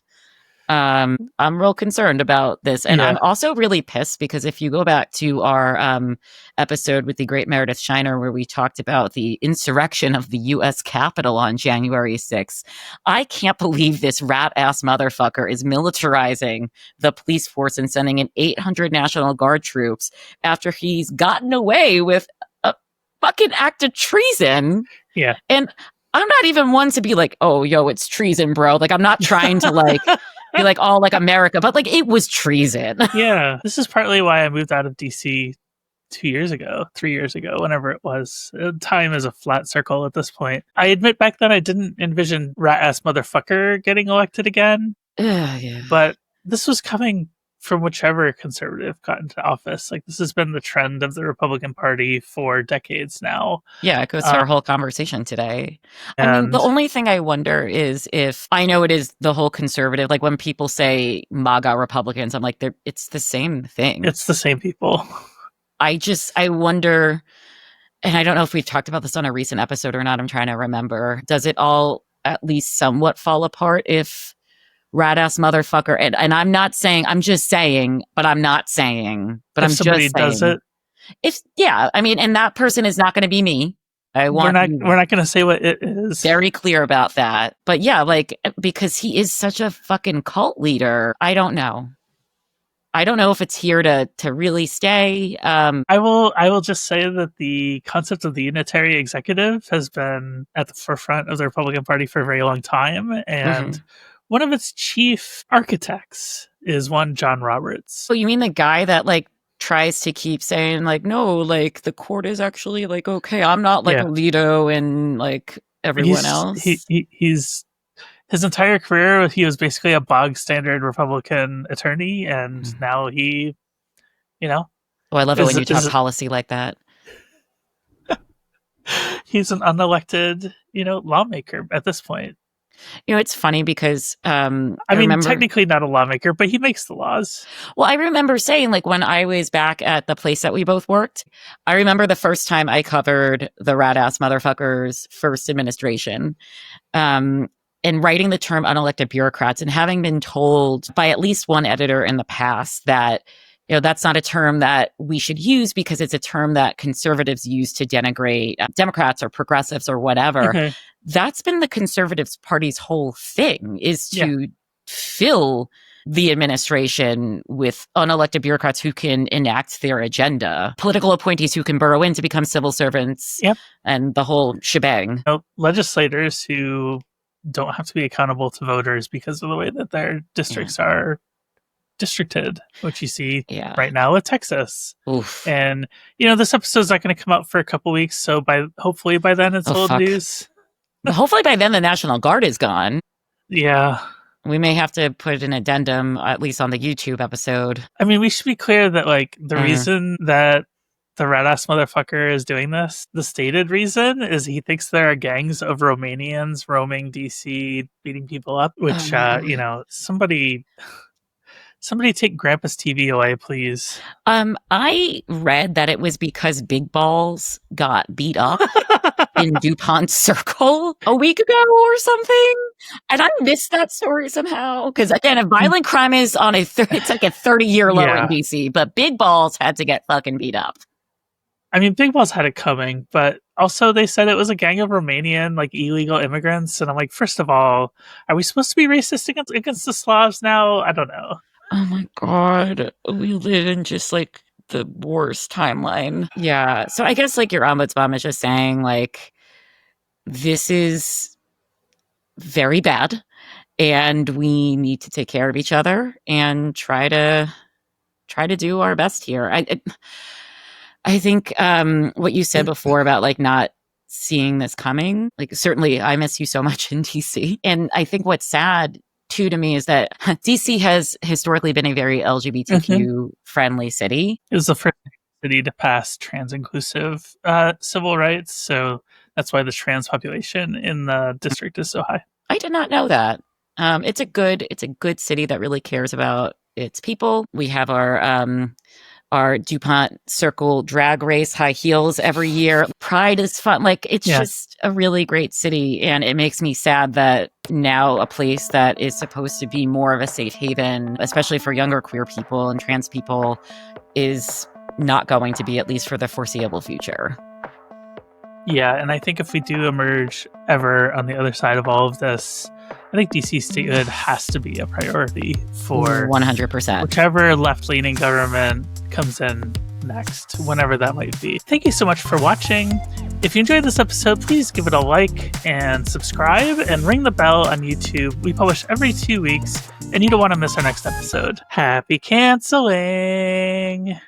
I'm real concerned about this. And I'm also really pissed because if you go back to our episode with the great Meredith Shiner, where we talked about the insurrection of the U.S. Capitol on January 6th, I can't believe this rat-ass motherfucker is militarizing the police force and sending in 800 National Guard troops after he's gotten away with a fucking act of treason. Yeah. And I'm not even one to be oh, yo, it's treason, bro. I'm not trying to be America, but it was treason. Yeah. This is partly why I moved out of DC 3 years ago, whenever it was. Time is a flat circle at this point. I admit back then I didn't envision rat-ass motherfucker getting elected again. Yeah. But this was coming from whichever conservative got into office. This has been the trend of the Republican Party for decades now. Yeah, it goes to our whole conversation today. I mean, the only thing I wonder is if, I know it is the whole conservative, when people say MAGA Republicans, I'm it's the same thing. It's the same people. I wonder, and I don't know if we've talked about this on a recent episode or not, I'm trying to remember, does it all at least somewhat fall apart if rat-ass motherfucker, and I'm not saying, I'm just saying, but I'm not saying, but if I'm somebody just saying. does it, if and that person is not going to be me. We're not going to say what it is. Very clear about that. But yeah, because he is such a fucking cult leader. I don't know if it's here to really stay. I will just say that the concept of the unitary executive has been at the forefront of the Republican Party for a very long time, and one of its chief architects is one John Roberts. Oh, you mean the guy that tries to keep saying no, the court is actually okay, I'm not Alito and everyone else. He's his entire career he was basically a bog standard Republican attorney, and now he, Oh, I love it when you talk policy like that. He's an unelected, lawmaker at this point. It's funny because I mean, technically not a lawmaker, but he makes the laws. Well, I remember saying, when I was back at the place that we both worked, I remember the first time I covered the rat-ass motherfucker's first administration, and writing the term unelected bureaucrats and having been told by at least one editor in the past that, that's not a term that we should use because it's a term that conservatives use to denigrate Democrats or progressives or whatever. That's been the Conservative Party's whole thing, is to fill the administration with unelected bureaucrats who can enact their agenda, political appointees who can burrow in to become civil servants, and the whole shebang. Legislators who don't have to be accountable to voters because of the way that their districts are districted, which you see right now with Texas. Oof. And, this episode's not going to come out for a couple weeks, so hopefully by then it's old news. Hopefully by then the National Guard is gone. Yeah. We may have to put an addendum, at least on the YouTube episode. I mean, we should be clear that, the reason that the rat-ass motherfucker is doing this, the stated reason, is he thinks there are gangs of Romanians roaming DC, beating people up, which, somebody take Grandpa's TV away, please. I read that it was because Big Balls got beat up in DuPont Circle a week ago or something. And I missed that story somehow. Because again, if violent crime is on it's like a 30-year low in DC, but Big Balls had to get fucking beat up. I mean, Big Balls had it coming, but also they said it was a gang of Romanian, illegal immigrants. And I'm like, first of all, are we supposed to be racist against the Slavs now? I don't know. Oh my God. We live in just the worst timeline. Yeah. So I guess your ombudsman is just saying this is very bad and we need to take care of each other and try to do our best here. I think what you said before about not seeing this coming, certainly I miss you so much in DC. And I think what's sad too to me is that DC has historically been a very LGBTQ friendly city. It was the first city to pass trans inclusive civil rights, so that's why the trans population in the district is so high. I did not know that. It's a good city that really cares about its people. We have our DuPont Circle drag race, high heels every year. Pride is fun. It's just a really great city. And it makes me sad that now a place that is supposed to be more of a safe haven, especially for younger queer people and trans people, is not going to be, at least for the foreseeable future. Yeah, and I think if we do emerge ever on the other side of all of this, I think DC statehood has to be a priority for 100%. Whichever left-leaning government comes in next, whenever that might be. Thank you so much for watching. If you enjoyed this episode, please give it a like and subscribe and ring the bell on YouTube. We publish every 2 weeks, and you don't want to miss our next episode. Happy canceling!